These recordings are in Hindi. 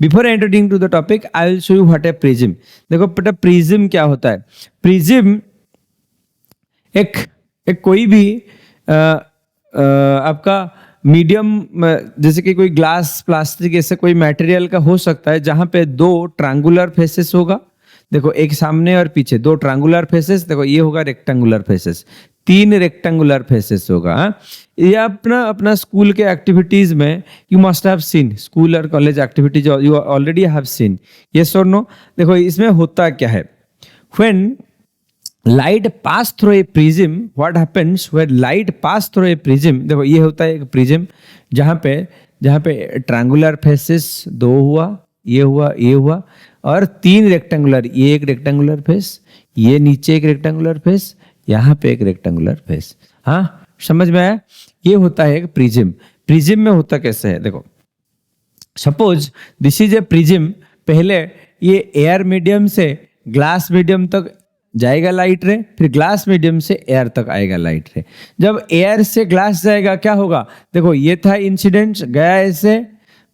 Before entering to the topic I will show you what a prism. देखो बेटा प्रिज्म क्या होता है। प्रिज्म एक कोई भी आपका मीडियम, जैसे कि कोई ग्लास प्लास्टिक ऐसे कोई मटेरियल का हो सकता है जहां पे दो ट्रायंगुलर फेसेस होगा। देखो एक सामने और पीछे दो ट्रायंगुलर फेसेस, देखो ये होगा रेक्टेंगुलर फेसेस, तीन रेक्टेंगुलर फेसेस होगा। ये अपना स्कूल के एक्टिविटीज में you must have seen, school और college activities you already have seen, yes और नो। देखो इसमें होता क्या है, when light pass through a prism, what happens when light pass through a prism। देखो ये होता है एक प्रिज्म जहाँ पे ट्रायंगुलर फेसेस दो हुआ, ये हुआ और तीन रेक्टेंगुलर, ये एक रेक्टेंगुलर फेस, ये नीचे एक रेक्टेंगुलर फेस, यहाँ पे एक रेक्टेंगुलर फेस। हाँ समझ में आया, ये होता है एक प्रिज्म। प्रिज्म में होता कैसे है, देखो suppose this is a prism. पहले ये एयर मीडियम से ग्लास मीडियम तक जाएगा लाइट रे, फिर ग्लास मीडियम से एयर तक आएगा लाइट रे। जब एयर से ग्लास जाएगा क्या होगा, देखो ये था इंसिडेंट गया ऐसे,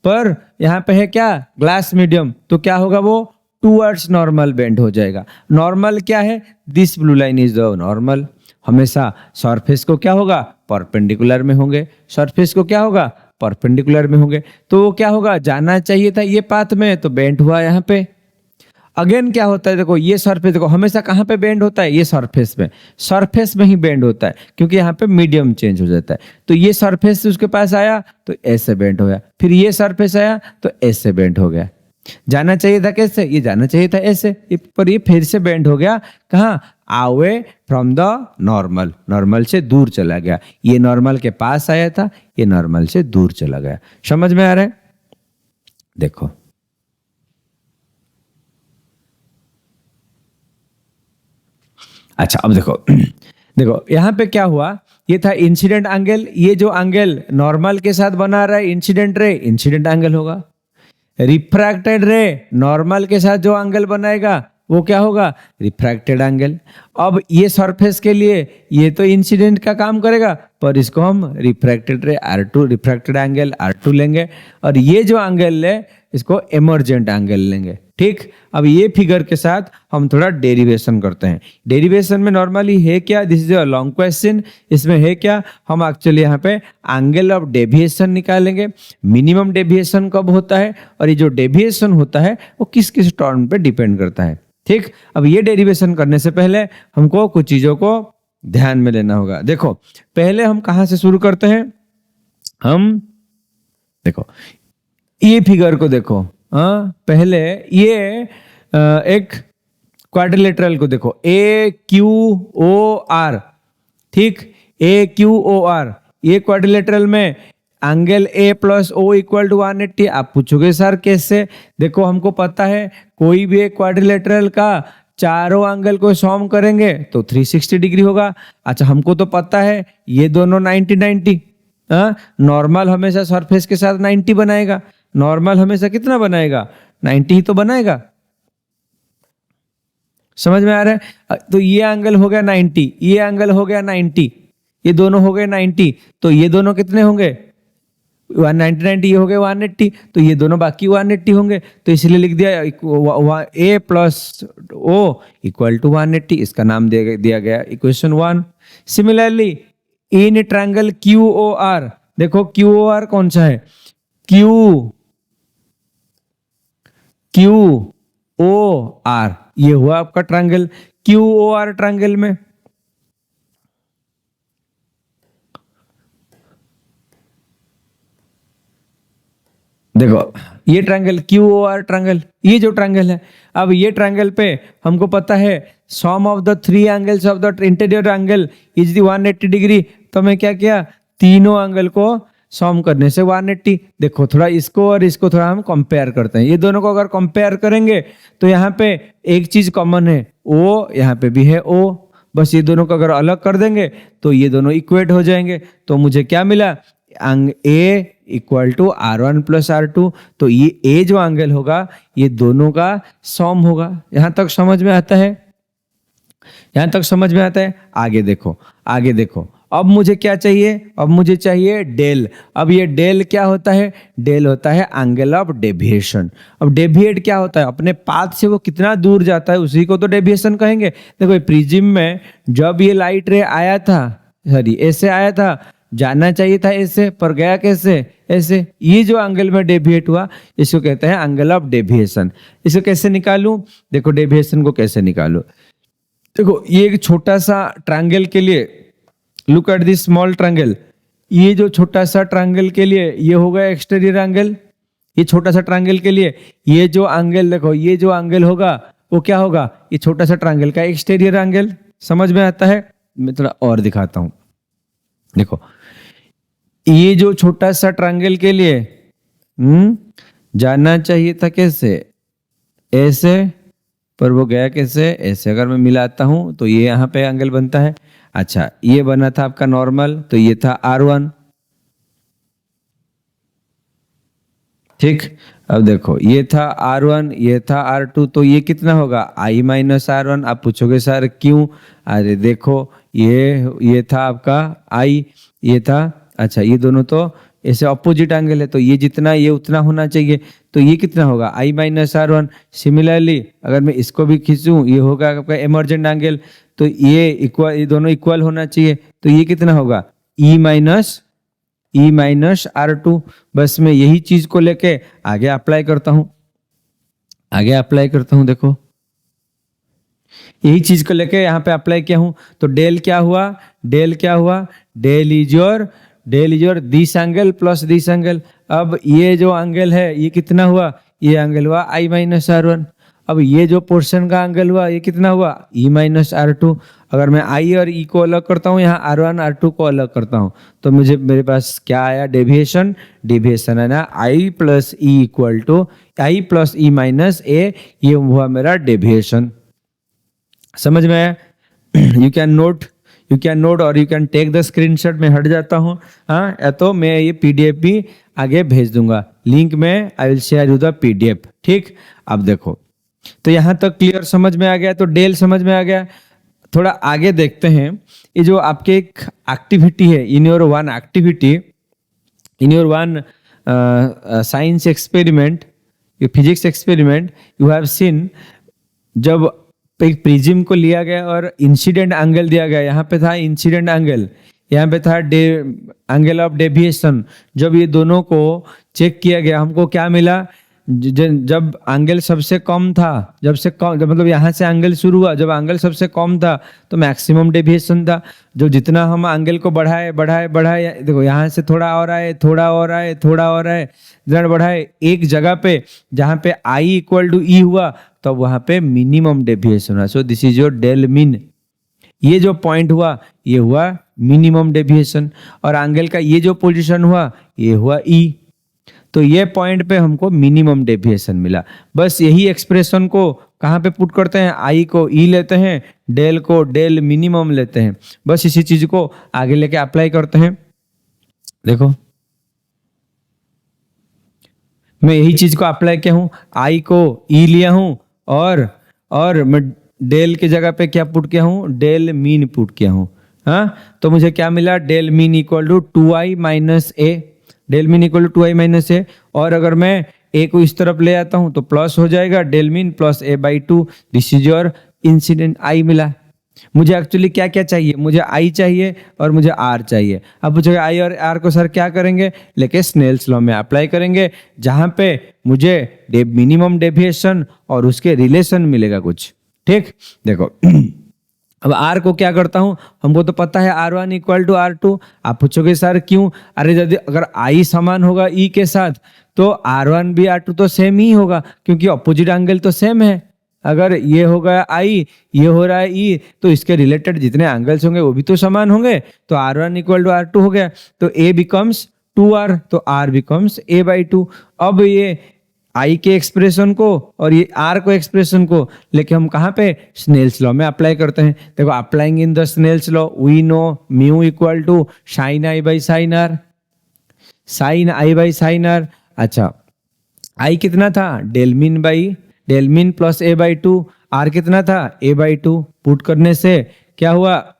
पर यहाँ पे है क्या ग्लास मीडियम, तो क्या होगा वो टूवर्ड्स नॉर्मल बेंड हो जाएगा। नॉर्मल क्या है, this blue line is the normal. हमेशा सरफेस को क्या होगा परपेंडिकुलर में होंगे, सरफेस को क्या होगा परपेंडिकुलर में होंगे, तो वो क्या होगा जाना चाहिए था ये पाथ में, तो बेंड हुआ यहाँ पे। अगेन क्या होता है, देखो ये सरफेस, देखो हमेशा कहाँ पे बेंड होता है, ये सरफेस में ही बेंड होता है, क्योंकि यहाँ पे मीडियम चेंज हो जाता है। तो ये सरफेस उसके पास आया तो ऐसे बेंड हो गया, फिर ये सरफेस आया तो ऐसे बेंड हो गया। जाना चाहिए था कैसे, ये जाना चाहिए था ऐसे, पर ये फिर से बेंड हो गया कहाँ, away from the normal, normal से दूर चला गया। ये नॉर्मल के पास आया था, ये नॉर्मल से दूर चला गया। समझ में आ रहा है, देखो अच्छा अब देखो यहां पे क्या हुआ, ये था इंसिडेंट एंगल, ये जो एंगल नॉर्मल के साथ बना रहा है इंसिडेंट रे, इंसिडेंट एंगल होगा। रिफ्रैक्टेड रे नॉर्मल के साथ जो एंगल बनाएगा वो क्या होगा रिफ्रैक्टेड एंगल। अब ये सरफेस के लिए ये तो इंसिडेंट का काम करेगा, पर इसको हम रिफ्रैक्टेड रे R2, रिफ्रैक्टेड एंगल R2 लेंगे, और ये जो एंगल ले इसको इमर्जेंट एंगल लेंगे। ठीक, अब ये फिगर के साथ हम थोड़ा डेरिवेशन करते हैं। डेरिवेशन में नॉर्मली है क्या, this is a long question, इसमें है क्या, हम एक्चुअली यहाँ पे एंगल ऑफ डेविएशन निकालेंगे। मिनिमम डेविएशन कब होता है, और ये जो डेविएशन होता है वो किस किस टर्म पे डिपेंड करता है। ठीक, अब ये डेरिवेशन करने से पहले हमको कुछ चीजों को ध्यान में लेना होगा। देखो पहले हम कहां से शुरू करते हैं, हम देखो ये फिगर को देखो, पहले ये एक क्वाड्रिलेटरल को देखो, AQOR। ठीक, AQOR, ये क्वाड्रिलेटरल में angle A plus O equal to 180। आप पूछोगे सर कैसे, देखो हमको पता है कोई भी एक क्वाड्रिलेटरल का चारों एंगल को सॉम करेंगे तो 360 डिग्री होगा। अच्छा हमको तो पता है ये दोनों 90-90, नॉर्मल हमेशा सरफेस के साथ 90 बनाएगा, नॉर्मल हमेशा कितना बनाएगा 90 ही तो बनाएगा। समझ में आ रहा है, तो ये एंगल हो गया 90, ये एंगल हो गया 90, ये दोनों हो गए 90, तो ये दोनों कितने होंगे 190, ये हो गए 180, तो ये दोनों बाकी 180 होंगे। तो इसलिए लिख दिया A plus O equal to 180, इसका नाम दिया गया equation 1। Similarly in triangle QOR, देखो QOR कौन सा है, QOR, ये हुआ आपका ट्रायंगल। QOR ट्रायंगल में देखो ये ट्रायंगल QOR ट्रायंगल, ये जो ट्रायंगल है, अब ये ट्रायंगल पे हमको पता है sum of the three angles of the interior angle is the 180 degree. तो मैं क्या किया, तीनों एंगल को सम करने से 180। देखो थोड़ा इसको और इसको थोड़ा हम कंपेयर करते हैं, ये दोनों को अगर कंपेयर करेंगे तो यहाँ पे एक चीज कॉमन है O, यहाँ पे भी है O, बस ये दोनों को अगर अलग कर देंगे तो ये दोनों इक्वेट हो जाएंगे। तो मुझे क्या मिला, A equal to R1 plus R2, तो ये A जो एंगल होगा ये दोनों का सम होगा। यहां तक समझ में आता है। यहां तक समझ में आता है? आगे देखो, आगे देखो। अब मुझे क्या चाहिए? अब मुझे चाहिए डेल। अब ये डेल क्या होता है? डेल होता है एंगल ऑफ डेविएशन। अब डेविएट क्या होता है? अपने पाथ से वो कितना दूर जाता है उसी को तो डेविएशन कहेंगे। देखो प्रिज्म में जब ये लाइट रे आया था, सॉरी ऐसे आया था, जाना चाहिए था ऐसे, पर गया कैसे? ऐसे। ये जो एंगल में डेविएट हुआ इसको कहते हैं एंगल ऑफ डेविएशन। इसको कैसे निकालूं? देखो डेविएशन को कैसे निकालूं। देखो ये एक छोटा सा ट्रायंगल के लिए, look at this small triangle, ये जो छोटा सा ट्रायंगल के लिए ये होगा एक्सटीरियर एंगल। ये छोटा सा ट्रायंगल के लिए ये जो एंगल, देखो ये जो एंगल होगा वो क्या होगा? ये छोटा सा ट्रायंगल का एक्सटीरियर एंगल। समझ में आता है? मैं थोड़ा और दिखाता हूं। देखो ये जो छोटा सा ट्रायंगल के लिए जाना चाहिए था कैसे? ऐसे, पर वो गया कैसे? ऐसे। अगर मैं मिलाता हूं तो ये यहां पे एंगल बनता है। अच्छा ये बना था आपका नॉर्मल, तो ये था R1, ठीक। अब देखो ये था R1, ये था R2, तो ये कितना होगा? I minus R1। आप पूछोगे सर क्यों? अरे देखो ये था आपका I, ये था, अच्छा ये दोनों तो ऐसे ऑपोजिट एंगल है, तो ये जितना ये उतना होना चाहिए, तो ये कितना होगा? I minus R1। सिमिलरली अगर मैं इसको भी खींचूं ये होगा आपका इमर्जेंट एंगल, तो ये इक्वल, ये दोनों इक्वल होना चाहिए, तो ये कितना होगा? E minus R2। बस मैं यही चीज को लेके आगे अप्लाई करता हूं, आगे अप्लाई करता हूं। देखो यही चीज को लेके यहाँ पे अप्लाई किया हूं, तो डेल क्या हुआ? डेल क्या हुआ? Del is your this angle plus this angle. अब ये जो एंगल है ये कितना हुआ? ये एंगल हुआ I माइनस R1। अब ये जो पोर्शन का एंगल हुआ ये कितना हुआ? E minus R2। अगर मैं I और E को अलग करता हूँ, यहाँ R1 R2 को अलग करता हूँ, तो मुझे मेरे पास क्या आया? डेविएशन। डेविएशन है ना I plus E equal to I plus E minus A, ये हुआ मेरा डेविएशन। समझ में आया? यू कैन नोट और you can take the screenshot. मैं हट जाता हूँ, हाँ, या तो मैं ये PDF भी आगे भेज दूंगा, लिंक में I will share you the PDF, ठीक। अब देखो तो यहां तक क्लियर समझ में आ गया, तो डेल समझ में आ गया। थोड़ा आगे देखते हैं, ये जो आपके एक एक्टिविटी है, in your one activity, in your one science experiment, physics experiment, you have seen जब एक प्रिज्म को लिया गया और इंसिडेंट एंगल दिया गया, यहाँ पे था इंसिडेंट एंगल, यहाँ पे था एंगल ऑफ डेविएशन। जब ये दोनों को चेक किया गया हमको क्या मिला? जब एंगल सबसे कम था, जब मतलब यहाँ से एंगल शुरू हुआ, जब एंगल सबसे कम था तो मैक्सिमम डेविएशन था। जो जितना हम एंगल को बढ़ाए, देखो यहाँ से थोड़ा और आए, थोड़ा और आए, थोड़ा और आए, जरा बढ़ाए, एक जगह पे जहाँ पे I इक्वल टू E हुआ तो वहाँ पे मिनिमम डेविएशन हुआ। So this is your del mean. ये जो पॉइंट हुआ ये हुआ मिनिमम डेविएशन, और एंगल का ये जो पोजीशन हुआ ये हुआ E। तो ये पॉइंट पे हमको मिनिमम डेविएशन मिला। बस यही एक्सप्रेशन को कहाँ पे पुट करते हैं? I को E लेते हैं, डेल को डेल मिनिमम लेते हैं, बस इसी चीज को आगे लेके अप्लाई करते हैं। देखो मैं यही चीज को अप्लाई किया हूँ, I को E लिया हूँ, और मैं डेल की जगह पे क्या पुट किया हूँ? डेल मीन पुट किया हूँ, हाँ। तो मुझे क्या मिला? Del mean equal to 2I minus A, del mean equal to 2I minus A। और अगर मैं A को इस तरफ ले आता हूं तो प्लस हो जाएगा, del mean plus A/2। This is your incident I मिला। मुझे एक्चुअली क्या क्या चाहिए? मुझे I चाहिए और मुझे R चाहिए। अब पूछोगे I और R को सर क्या करेंगे? लेके स्नेल्स लॉ में अप्लाई करेंगे, जहां पे मुझे मिनिमम डेविएशन और उसके रिलेशन मिलेगा कुछ, ठीक। देखो अब R को क्या करता हूं? हमको तो पता है R1 इक्वल टू R2। आप पूछोगे सर क्यों? अरे यदि अगर I समान होगा E के साथ तो R1 भी R2 तो सेम ही होगा, क्योंकि ऑपोजिट एंगल तो सेम है। अगर ये होगा I, ये हो रहा है E, तो इसके रिलेटेड जितने एंगल्स होंगे वो भी तो समान होंगे, तो R1 इक्वल टू R2 हो गया, तो A बिकम्स 2R, तो R बिकम्स A/2। अब ये I के एक्सप्रेशन को और ये R को एक्सप्रेशन को लेके हम कहाँ पे? स्नेल्स लॉ में अप्लाई करते हैं। देखो applying in the Snell's law we know mu equal to sine I by sine R, sine I by sine R। अच्छा I कितना था? Del mean by del mean plus A by two, R कितना था ए बाई टू, पुट करने से क्या हुआ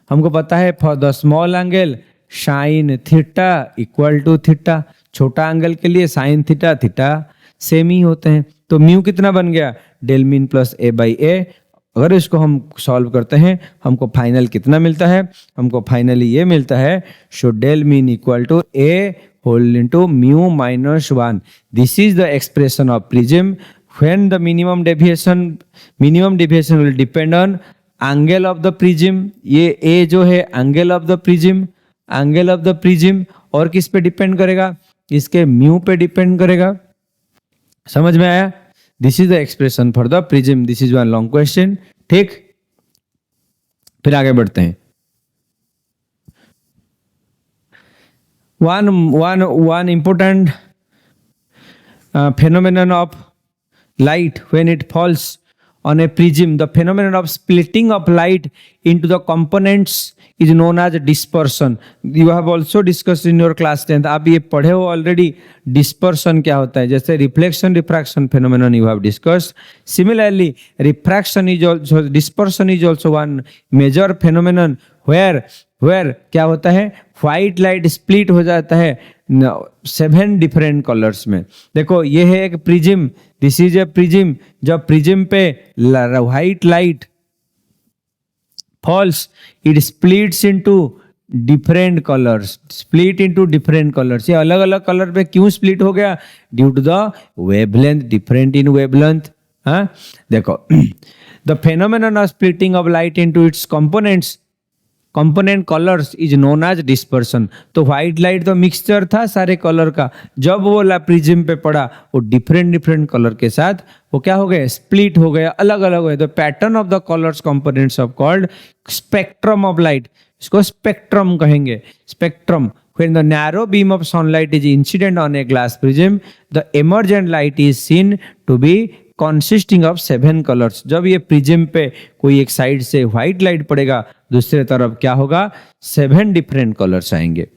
हमको पता है for the small angle sine theta equal to theta, छोटा एंगल के लिए साइन थीटा थीटा सेम ही होते हैं, तो म्यू कितना बन गया del mean plus A by A. अगर इसको हम सॉल्व करते हैं हमको फाइनल कितना मिलता है, हमको फाइनली ये मिलता है so del mean equal to A whole into mu minus 1। This is the expression of prism when the minimum deviation will depend on angle of the prism. ये ए जो है एंगल ऑफ द प्रिज्म, और किस पे डिपेंड करेगा, इसके म्यू पे डिपेंड करेगा। समझ में आया? This is the expression for the prism. This is one long question. ठीक, फिर आगे बढ़ते हैं। one important phenomenon of light when it falls on a prism, the phenomenon of splitting of light into the components is known as dispersion. You have also discussed in your class 10th. आप ये पढ़े हो ऑलरेडी डिस्पर्सन क्या होता है, जैसे reflection refraction phenomenon you have discussed. Similarly, dispersion is also one major phenomenon where क्या होता है व्हाइट लाइट स्प्लिट हो जाता है 7 डिफरेंट कलर्स में। देखो ये है एक prism, this is a prism. जब प्रिज्म पे white light falls it splits into different colours, ये अलग अलग कलर पे क्यों स्प्लिट हो गया, due to the wavelength, different in wavelength. हाँ देखो the phenomenon of splitting of light into its component colours is known as dispersion. तो व्हाइट लाइट तो मिक्सचर था सारे कलर का, जब वो प्रिज्म पे पड़ा वो डिफरेंट कलर के साथ वो क्या हो गया, स्प्लिट हो गया, अलग अलग हो गया। The pattern of the colours components of called spectrum of light, इसको स्पेक्ट्रम कहेंगे। Spectrum when the narrow beam of sunlight is incident on a glass prism, the emergent light is seen to be consisting of 7 colors। जब ये प्रिज्म पे कोई एक साइड से व्हाइट लाइट पड़ेगा दूसरे तरफ क्या होगा, 7 डिफरेंट कलर्स आएंगे।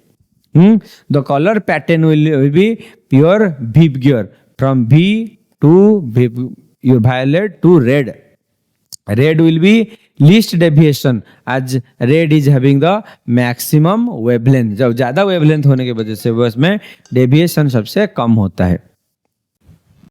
The colour pattern will be pure VIBGYOR from V to violet to red। Red will be least deviation as red is having the maximum wavelength। जब ज्यादा wavelength होने की वजह से बस में डेविएशन सबसे कम होता है।